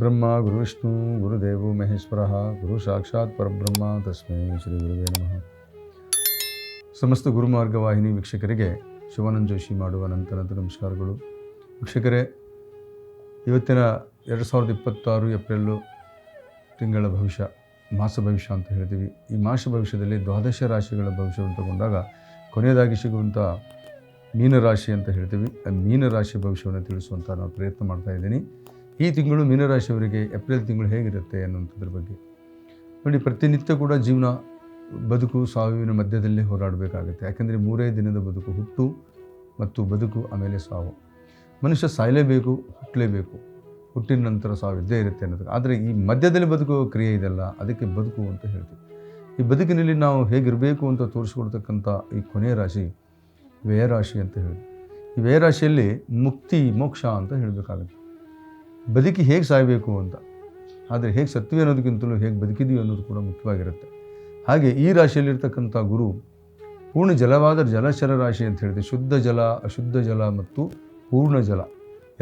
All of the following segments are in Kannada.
ಗುರುರ್ಬ್ರಹ್ಮ ಗುರುವಿಷ್ಣು ಗುರುದೇವೋ ಮಹೇಶ್ವರಃ ಗುರು ಸಾಕ್ಷಾತ್ ಪರಬ್ರಹ್ಮ ತಸ್ಮೈ ಶ್ರೀ ಗುರುವೇ ನಮಃ. ಸಮಸ್ತ ಗುರುಮಾರ್ಗ ವಾಹಿನಿ ವೀಕ್ಷಕರಿಗೆ ಶಿವಾನಂದ ಜೋಶಿ ಮಾಡುವ ನಂತರ ನಮಸ್ಕಾರಗಳು. ವೀಕ್ಷಕರೇ, ಇವತ್ತಿನ 2026 ಏಪ್ರಿಲ್ ತಿಂಗಳ ಭವಿಷ್ಯ, ಮಾಸ ಭವಿಷ್ಯ ಅಂತ ಹೇಳ್ತೀವಿ. ಈ ಮಾಸ ಭವಿಷ್ಯದಲ್ಲಿ ದ್ವಾದಶ ರಾಶಿಗಳ ಭವಿಷ್ಯವನ್ನು ತಗೊಂಡಾಗ ಕೊನೆಯದಾಗಿ ಸಿಗುವಂಥ ಮೀನರಾಶಿ ಅಂತ ಹೇಳ್ತೀವಿ. ಆ ಮೀನರಾಶಿ ಭವಿಷ್ಯವನ್ನು ತಿಳಿಸುವಂಥ ನಾವು ಪ್ರಯತ್ನ ಮಾಡ್ತಾ ಇದ್ದೀನಿ. ಈ ತಿಂಗಳು ಮೀನರಾಶಿಯವರಿಗೆ ಏಪ್ರಿಲ್ ತಿಂಗಳು ಹೇಗಿರುತ್ತೆ ಅನ್ನೋಂಥದ್ರ ಬಗ್ಗೆ ನೋಡಿ. ಪ್ರತಿನಿತ್ಯ ಕೂಡ ಜೀವನ, ಬದುಕು ಸಾವಿನ ಮಧ್ಯದಲ್ಲೇ ಹೋರಾಡಬೇಕಾಗುತ್ತೆ. ಯಾಕೆಂದರೆ 3 ದಿನದ ಬದುಕು, ಹುಟ್ಟು ಮತ್ತು ಬದುಕು, ಆಮೇಲೆ ಸಾವು. ಮನುಷ್ಯ ಸಾಯಲೇಬೇಕು, ಹುಟ್ಟಲೇಬೇಕು, ಹುಟ್ಟಿದ ನಂತರ ಸಾವು ಇದ್ದೇ ಇರುತ್ತೆ ಅನ್ನೋದು. ಆದರೆ ಈ ಮಧ್ಯದಲ್ಲಿ ಬದುಕುವ ಕ್ರಿಯೆ ಇದೆಲ್ಲ, ಅದಕ್ಕೆ ಬದುಕು ಅಂತ ಹೇಳ್ತೀವಿ. ಈ ಬದುಕಿನಲ್ಲಿ ನಾವು ಹೇಗಿರಬೇಕು ಅಂತ ತೋರಿಸ್ಕೊಡ್ತಕ್ಕಂಥ ಈ ಕೊನೆಯ ರಾಶಿ ವ್ಯಯರಾಶಿ ಅಂತ ಹೇಳಿ. ಈ ವ್ಯಯರಾಶಿಯಲ್ಲಿ ಮುಕ್ತಿ, ಮೋಕ್ಷ ಅಂತ ಹೇಳಬೇಕಾಗುತ್ತೆ. ಬದುಕಿ ಹೇಗೆ ಸಾಯಬೇಕು ಅಂತ, ಆದರೆ ಹೇಗೆ ಸತ್ವಿ ಅನ್ನೋದಕ್ಕಿಂತಲೂ ಹೇಗೆ ಬದುಕಿದೀವಿ ಅನ್ನೋದು ಕೂಡ ಮುಖ್ಯವಾಗಿರುತ್ತೆ. ಹಾಗೆ ಈ ರಾಶಿಯಲ್ಲಿರ್ತಕ್ಕಂಥ ಗುರು ಪೂರ್ಣ ಜಲವಾದ ಜಲಚರ ರಾಶಿ ಅಂತ ಹೇಳಿದೆ. ಶುದ್ಧ ಜಲ, ಅಶುದ್ಧ ಜಲ ಮತ್ತು ಪೂರ್ಣ ಜಲ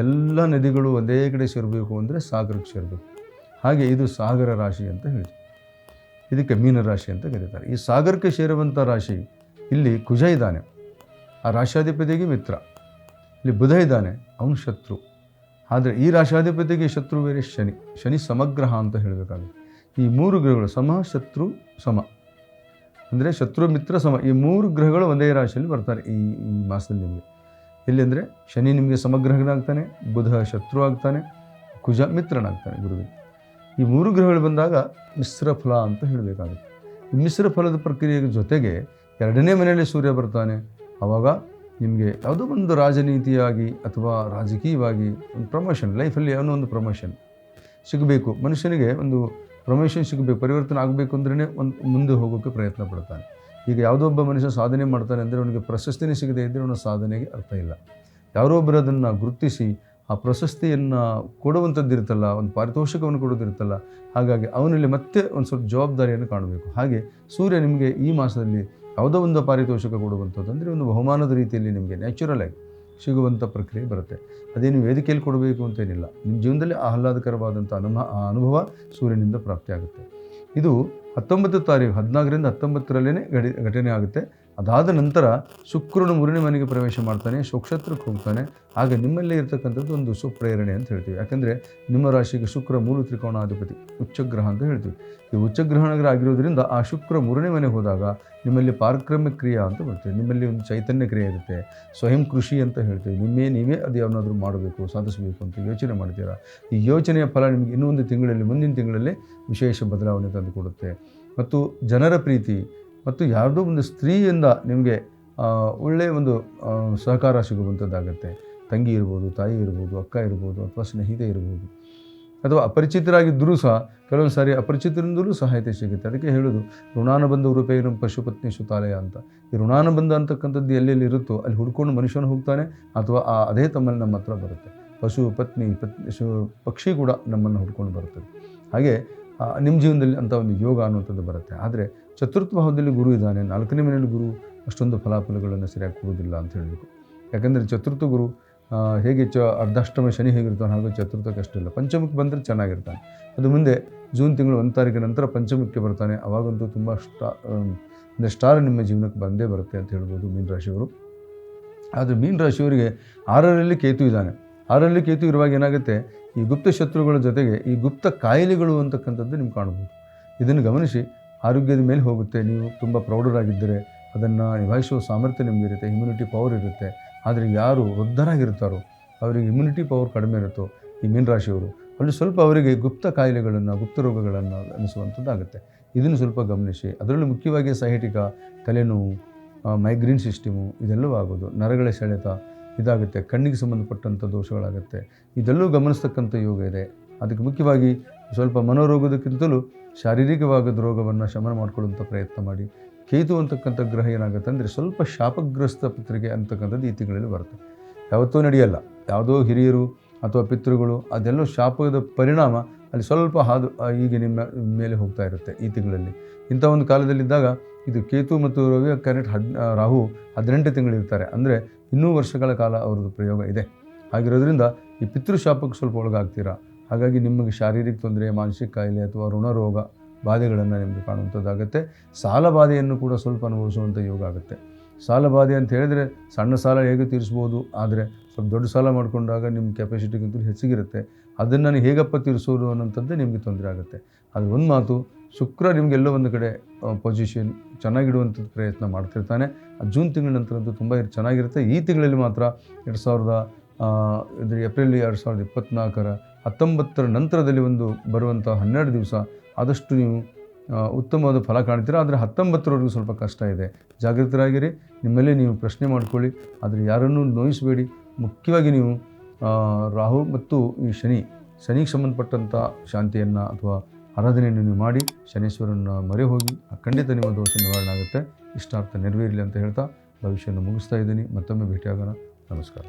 ಎಲ್ಲ ನದಿಗಳು ಒಂದೇ ಕಡೆ ಸೇರಬೇಕು ಅಂದರೆ ಸಾಗರಕ್ಕೆ ಸೇರಬೇಕು. ಹಾಗೆ ಇದು ಸಾಗರ ರಾಶಿ ಅಂತ ಹೇಳ್ತೀವಿ. ಇದಕ್ಕೆ ಮೀನರಾಶಿ ಅಂತ ಕರೀತಾರೆ. ಈ ಸಾಗರಕ್ಕೆ ಸೇರುವಂಥ ರಾಶಿ, ಇಲ್ಲಿ ಕುಜ ಇದ್ದಾನೆ, ಆ ರಾಶಾಧಿಪತಿಗೆ ಮಿತ್ರ. ಇಲ್ಲಿ ಬುಧ ಇದ್ದಾನೆ, ಅವನು ಶತ್ರು. ಆದರೆ ಈ ರಾಶಾಧಿಪತಿಗೆ ಶತ್ರು ಬೇರೆ ಶನಿ. ಶನಿ ಸಮಗ್ರಹ ಅಂತ ಹೇಳಬೇಕಾಗುತ್ತೆ. ಈ 3 ಗ್ರಹಗಳು ಸಮ, ಶತ್ರು, ಸಮ ಅಂದರೆ ಶತ್ರು, ಮಿತ್ರ, ಸಮ, ಈ 3 ಗ್ರಹಗಳು ಒಂದೇ ರಾಶಿಯಲ್ಲಿ ಬರ್ತಾರೆ ಈ ಮಾಸದಲ್ಲಿ ನಿಮಗೆ. ಎಲ್ಲಿ ಅಂದರೆ ಶನಿ ನಿಮಗೆ ಸಮಗ್ರಹನಾಗ್ತಾನೆ, ಬುಧ ಶತ್ರು ಆಗ್ತಾನೆ, ಕುಜ ಮಿತ್ರನಾಗ್ತಾನೆ ಗುರುವಿಗೆ. ಈ 3 ಗ್ರಹಗಳು ಬಂದಾಗ ಮಿಶ್ರ ಫಲ ಅಂತ ಹೇಳಬೇಕಾಗುತ್ತೆ. ಈ ಮಿಶ್ರ ಫಲದ ಪ್ರಕ್ರಿಯೆ ಜೊತೆಗೆ 2ನೇ ಮನೆಯಲ್ಲಿ ಸೂರ್ಯ ಬರ್ತಾನೆ. ಆವಾಗ ನಿಮಗೆ ಯಾವುದೋ ಒಂದು ರಾಜನೀತಿಯಾಗಿ ಅಥವಾ ರಾಜಕೀಯವಾಗಿ ಒಂದು ಪ್ರಮೋಷನ್, ಲೈಫಲ್ಲಿ ಏನೋ ಒಂದು ಪ್ರಮೋಷನ್ ಸಿಗಬೇಕು. ಮನುಷ್ಯನಿಗೆ ಒಂದು ಪ್ರಮೋಷನ್ ಸಿಗಬೇಕು, ಪರಿವರ್ತನೆ ಆಗಬೇಕು ಅಂದ್ರೇ ಒಂದು ಮುಂದೆ ಹೋಗೋಕ್ಕೆ ಪ್ರಯತ್ನ ಪಡ್ತಾನೆ. ಈಗ ಯಾವುದೋ ಒಬ್ಬ ಮನುಷ್ಯ ಸಾಧನೆ ಮಾಡ್ತಾನೆ ಅಂದರೆ ಅವನಿಗೆ ಪ್ರಶಸ್ತಿನೇ ಸಿಗದೇ ಇದ್ದರೆ ಅವನ ಸಾಧನೆಗೆ ಅರ್ಥ ಇಲ್ಲ. ಯಾರೋ ಒಬ್ಬರು ಅದನ್ನು ಗುರುತಿಸಿ ಆ ಪ್ರಶಸ್ತಿಯನ್ನು ಕೊಡುವಂಥದ್ದಿರುತ್ತಲ್ಲ, ಒಂದು ಪಾರಿತೋಷಕವನ್ನು ಕೊಡೋದಿರುತ್ತಲ್ಲ, ಹಾಗಾಗಿ ಅವನಲ್ಲಿ ಮತ್ತೆ ಒಂದು ಸ್ವಲ್ಪ ಜವಾಬ್ದಾರಿಯನ್ನು ಕಾಣಬೇಕು. ಹಾಗೆ ಸೂರ್ಯ ನಿಮಗೆ ಈ ಮಾಸದಲ್ಲಿ ಯಾವುದೋ ಒಂದು ಪಾರಿತೋಷಕ ಕೊಡುವಂಥದ್ದು ಅಂದರೆ ಒಂದು ಬಹುಮಾನದ ರೀತಿಯಲ್ಲಿ ನಿಮಗೆ ನ್ಯಾಚುರಲ್ ಆಗಿ ಸಿಗುವಂಥ ಪ್ರಕ್ರಿಯೆ ಬರುತ್ತೆ. ಅದೇನು ವೇದಿಕೆಯಲ್ಲಿ ಕೊಡಬೇಕು ಅಂತೇನಿಲ್ಲ. ನಿಮ್ಮ ಜೀವನದಲ್ಲಿ ಆಹ್ಲಾದಕರವಾದಂಥ ಅನುಭವ ಸೂರ್ಯನಿಂದ ಪ್ರಾಪ್ತಿಯಾಗುತ್ತೆ. ಇದು 19 ತಾರೀಕು 14ರಿಂದ 19ರಲ್ಲೇ ಘಟನೆ ಆಗುತ್ತೆ. ಅದಾದ ನಂತರ ಶುಕ್ರನು 3ನೇ ಮನೆಗೆ ಪ್ರವೇಶ ಮಾಡ್ತಾನೆ, ಶೋಕ್ಷತ್ರಕ್ಕೆ ಹೋಗ್ತಾನೆ. ಆಗ ನಿಮ್ಮಲ್ಲೇ ಇರತಕ್ಕಂಥದ್ದು ಒಂದು ಸುಪ್ರೇರಣೆ ಅಂತ ಹೇಳ್ತೀವಿ. ಯಾಕಂದರೆ ನಿಮ್ಮ ರಾಶಿಗೆ ಶುಕ್ರ ಮೂಲ ತ್ರಿಕೋಣಾಧಿಪತಿ, ಉಚ್ಚಗ್ರಹ ಅಂತ ಹೇಳ್ತೀವಿ. ಈ ಉಚ್ಚಗ್ರಹಣಗ್ರಹ ಆಗಿರೋದ್ರಿಂದ ಆ ಶುಕ್ರ 3ನೇ ಮನೆಗೆ ಹೋದಾಗ ನಿಮ್ಮಲ್ಲಿ ಪಾರಕ್ರಮ್ಯ ಕ್ರಿಯೆ ಅಂತ ಬರ್ತದೆ. ನಿಮ್ಮಲ್ಲಿ ಒಂದು ಚೈತನ್ಯ ಕ್ರಿಯೆ ಇರುತ್ತೆ, ಸ್ವಯಂ ಕೃಷಿ ಅಂತ ಹೇಳ್ತೀವಿ. ನೀವೇ ಅದು ಯಾವನಾದರೂ ಮಾಡಬೇಕು, ಸಾಧಿಸಬೇಕು ಅಂತ ಯೋಚನೆ ಮಾಡ್ತೀರಾ. ಈ ಯೋಚನೆಯ ಫಲ ನಿಮಗೆ ಇನ್ನೂ ಒಂದು ತಿಂಗಳಲ್ಲಿ, ಮುಂದಿನ ತಿಂಗಳಲ್ಲಿ ವಿಶೇಷ ಬದಲಾವಣೆ ತಂದುಕೊಡುತ್ತೆ. ಮತ್ತು ಜನರ ಪ್ರೀತಿ ಮತ್ತು ಯಾವುದೋ ಒಂದು ಸ್ತ್ರೀಯಿಂದ ನಿಮಗೆ ಒಳ್ಳೆಯ ಒಂದು ಸಹಕಾರ ಸಿಗುವಂಥದ್ದಾಗತ್ತೆ. ತಂಗಿ ಇರ್ಬೋದು, ತಾಯಿ ಇರ್ಬೋದು, ಅಕ್ಕ ಇರ್ಬೋದು, ಅಥವಾ ಸ್ನೇಹಿತೆ ಇರ್ಬೋದು, ಅಥವಾ ಅಪರಿಚಿತರಾಗಿದ್ದರೂ ಸಹ ಕೆಲವೊಂದು ಸಾರಿ ಅಪರಿಚಿತರಿಂದಲೂ ಸಹಾಯತೆ ಸಿಗುತ್ತೆ. ಅದಕ್ಕೆ ಹೇಳೋದು ಋಣಾನುಬಂಧ ರೂಪೇಣ ಪಶುಪತ್ನಿ ಸುತಾಲಯ ಅಂತ. ಈ ಋಣಾನುಬಂಧ ಅಂತಕ್ಕಂಥದ್ದು ಎಲ್ಲೆಲ್ಲಿ ಇರುತ್ತೋ ಅಲ್ಲಿ ಹುಡ್ಕೊಂಡು ಮನುಷ್ಯನು ಹೋಗ್ತಾನೆ, ಅಥವಾ ಅದೇ ತಮ್ಮಲ್ಲಿ ನಮ್ಮ ಹತ್ರ ಬರುತ್ತೆ. ಪಶು, ಪತ್ನಿ, ಪಕ್ಷಿ ಕೂಡ ನಮ್ಮನ್ನು ಹುಡ್ಕೊಂಡು ಬರುತ್ತದೆ. ಹಾಗೆ ನಿಮ್ಮ ಜೀವನದಲ್ಲಿ ಅಂಥ ಒಂದು ಯೋಗ ಅನ್ನುವಂಥದ್ದು ಬರುತ್ತೆ. ಆದರೆ ಚತುರ್ಥ ಭಾವದಲ್ಲಿ ಗುರು ಇದ್ದಾನೆ, 4ನೇ ಮನೆಯಲ್ಲಿ ಗುರು ಅಷ್ಟೊಂದು ಫಲಾಫಲಗಳನ್ನು ಸರಿಯಾಗಿ ಕೊಡುವುದಿಲ್ಲ ಅಂತ ಹೇಳಬೇಕು. ಯಾಕಂದರೆ ಚತುರ್ಥ ಗುರು ಹೇಗೆ ಅರ್ಧಾಷ್ಟಮ ಶನಿ ಹೇಗಿರ್ತಾನೆ ಹಾಗೆ ಚತುರ್ಥಕ್ಕೆ ಅಷ್ಟಿಲ್ಲ. ಪಂಚಮಕ್ಕೆ ಬಂದರೆ ಚೆನ್ನಾಗಿರ್ತಾನೆ. ಅದು ಮುಂದೆ ಜೂನ್ ತಿಂಗಳು 1 ತಾರೀಕಿನ ನಂತರ ಪಂಚಮಕ್ಕೆ ಬರ್ತಾನೆ. ಅವಾಗಂತೂ ತುಂಬ ಸ್ಟಾರ್ ನಿಮ್ಮ ಜೀವನಕ್ಕೆ ಬಂದೇ ಬರುತ್ತೆ ಅಂತ ಹೇಳ್ಬೋದು ಮೀನರಾಶಿಯವರು. ಆದರೆ ಮೀನರಾಶಿಯವರಿಗೆ 6ರಲ್ಲಿ ಕೇತು ಇದ್ದಾನೆ. 6ರಲ್ಲಿ ಕೇತು ಇರುವಾಗ ಏನಾಗುತ್ತೆ, ಈ ಗುಪ್ತ ಶತ್ರುಗಳ ಜೊತೆಗೆ ಈ ಗುಪ್ತ ಕಾಯಿಲೆಗಳು ಅಂತಕ್ಕಂಥದ್ದು ನಿಮ್ಗೆ ಕಾಣ್ಬೋದು. ಇದನ್ನು ಗಮನಿಸಿ ಆರೋಗ್ಯದ ಮೇಲೆ ಹೋಗುತ್ತೆ. ನೀವು ತುಂಬ ಪ್ರೌಢರಾಗಿದ್ದರೆ ಅದನ್ನು ನಿಭಾಯಿಸುವ ಸಾಮರ್ಥ್ಯ ನಿಮಗಿರುತ್ತೆ, ಇಮ್ಯುನಿಟಿ ಪವರ್ ಇರುತ್ತೆ. ಆದರೆ ಯಾರು ವೃದ್ಧರಾಗಿರ್ತಾರೋ ಅವರಿಗೆ ಇಮ್ಯುನಿಟಿ ಪವರ್ ಕಡಿಮೆ ಇರುತ್ತೋ ಈ ಮೀನರಾಶಿಯವರು, ಅಲ್ಲಿ ಸ್ವಲ್ಪ ಅವರಿಗೆ ಗುಪ್ತ ಕಾಯಿಲೆಗಳನ್ನು, ಗುಪ್ತ ರೋಗಗಳನ್ನು ಅನಿಸುವಂಥದ್ದಾಗುತ್ತೆ. ಇದನ್ನು ಸ್ವಲ್ಪ ಗಮನಿಸಿ. ಅದರಲ್ಲೂ ಮುಖ್ಯವಾಗಿ ಸೈಟಿಕ, ತಲೆನೋವು, ಮೈಗ್ರೇನ್ ಸಿಸ್ಟಮು ಇದೆಲ್ಲವೂ ಆಗೋದು, ನರಗಳ ಸೆಳೆತ ಇದಾಗುತ್ತೆ, ಕಣ್ಣಿಗೆ ಸಂಬಂಧಪಟ್ಟಂಥ ದೋಷಗಳಾಗುತ್ತೆ. ಇದೆಲ್ಲವೂ ಗಮನಿಸ್ತಕ್ಕಂಥ ಯೋಗ ಇದೆ. ಅದಕ್ಕೆ ಮುಖ್ಯವಾಗಿ ಸ್ವಲ್ಪ ಮನೋರೋಗದಕ್ಕಿಂತಲೂ ಶಾರೀರಿಕವಾದ ರೋಗವನ್ನು ಶಮನ ಮಾಡಿಕೊಳ್ಳುವಂಥ ಪ್ರಯತ್ನ ಮಾಡಿ. ಕೇತು ಅಂತಕ್ಕಂಥ ಗ್ರಹ ಏನಾಗುತ್ತೆ ಅಂದರೆ ಸ್ವಲ್ಪ ಶಾಪಗ್ರಸ್ತ ಪತ್ರಿಕೆ ಅಂತಕ್ಕಂಥದ್ದು ಈ ತಿಂಗಳಲ್ಲಿ ಬರುತ್ತೆ. ಯಾವತ್ತೂ ನಡೆಯಲ್ಲ. ಯಾವುದೋ ಹಿರಿಯರು ಅಥವಾ ಪಿತೃಗಳು ಅದೆಲ್ಲ ಶಾಪದ ಪರಿಣಾಮ ಅಲ್ಲಿ ಸ್ವಲ್ಪ ಈಗ ನಿಮ್ಮ ಮೇಲೆ ಹೋಗ್ತಾ ಇರುತ್ತೆ ಈ ತಿಂಗಳಲ್ಲಿ. ಇಂಥ ಒಂದು ಕಾಲದಲ್ಲಿದ್ದಾಗ ಇದು ಕೇತು ಮತ್ತು ರವಿ ರಾಹು 18 ತಿಂಗಳಿರ್ತಾರೆ. ಅಂದರೆ ಇನ್ನೂ ವರ್ಷಗಳ ಕಾಲ ಅವ್ರದ್ದು ಪ್ರಯೋಗ ಇದೆ. ಹಾಗಿರೋದ್ರಿಂದ ಈ ಪಿತೃಶಾಪಕ್ಕೆ ಸ್ವಲ್ಪ ಒಳಗಾಗ್ತೀರಾ. ಹಾಗಾಗಿ ನಿಮಗೆ ಶಾರೀರಿಕ ತೊಂದರೆ, ಮಾನಸಿಕ ಕಾಯಿಲೆ ಅಥವಾ ಋಣರೋಗ ಬಾಧೆಗಳನ್ನು ನಿಮಗೆ ಕಾಣುವಂಥದ್ದಾಗುತ್ತೆ. ಸಾಲ ಬಾಧೆಯನ್ನು ಕೂಡ ಸ್ವಲ್ಪ ಅನುಭವಿಸುವಂಥ ಯೋಗ ಆಗುತ್ತೆ. ಸಾಲ ಬಾಧೆ ಅಂತ ಹೇಳಿದರೆ ಸಣ್ಣ ಸಾಲ ಹೇಗೆ ತೀರಿಸ್ಬೋದು, ಆದರೆ ಸ್ವಲ್ಪ ದೊಡ್ಡ ಸಾಲ ಮಾಡಿಕೊಂಡಾಗ ನಿಮ್ಮ ಕೆಪಾಸಿಟಿಗಿಂತ ಹೆಚ್ಚಿಗಿರುತ್ತೆ. ಅದನ್ನು ನಾನು ಹೇಗಪ್ಪ ತೀರಿಸೋದು ಅನ್ನೋಂಥದ್ದೇ ನಿಮಗೆ ತೊಂದರೆ ಆಗುತ್ತೆ. ಆದರೆ ಒಂದು ಮಾತು, ಶುಕ್ರ ನಿಮಗೆಲ್ಲೋ ಒಂದು ಕಡೆ ಪೊಸಿಷನ್ ಚೆನ್ನಾಗಿಡುವಂಥ ಪ್ರಯತ್ನ ಮಾಡ್ತಿರ್ತಾನೆ. ಜೂನ್ ತಿಂಗಳ ನಂತರ ಅಂತೂ ತುಂಬ ಚೆನ್ನಾಗಿರುತ್ತೆ. ಈ ತಿಂಗಳಲ್ಲಿ ಮಾತ್ರ ಏಪ್ರಿಲ್ 2024 19ರ ನಂತರದಲ್ಲಿ ಒಂದು ಬರುವಂಥ 12 ದಿವಸ ಆದಷ್ಟು ನೀವು ಉತ್ತಮವಾದ ಫಲ ಕಾಣ್ತೀರಾ. ಆದರೆ 19ರವರೆಗೂ ಸ್ವಲ್ಪ ಕಷ್ಟ ಇದೆ. ಜಾಗೃತರಾಗಿರಿ, ನಿಮ್ಮಲ್ಲೇ ನೀವು ಪ್ರಶ್ನೆ ಮಾಡ್ಕೊಳ್ಳಿ, ಆದರೆ ಯಾರನ್ನೂ ನೋಯಿಸಬೇಡಿ. ಮುಖ್ಯವಾಗಿ ನೀವು ರಾಹು ಮತ್ತು ಈ ಶನಿಗೆ ಸಂಬಂಧಪಟ್ಟಂಥ ಶಾಂತಿಯನ್ನು ಅಥವಾ ಆರಾಧನೆಯನ್ನು ನೀವು ಮಾಡಿ ಶನೀಶ್ವರನ ಮೊರೆ ಹೋಗಿ ಖಂಡಿತ ನಿಮ್ಮ ದೋಷ ನಿವಾರಣೆ ಆಗುತ್ತೆ. ಇಷ್ಟಾರ್ಥ ನೆರವೇರಲಿ ಅಂತ ಹೇಳ್ತಾ ಭವಿಷ್ಯವನ್ನು ಮುಗಿಸ್ತಾ ಇದ್ದೀನಿ. ಮತ್ತೊಮ್ಮೆ ಭೇಟಿಯಾಗೋಣ. ನಮಸ್ಕಾರ.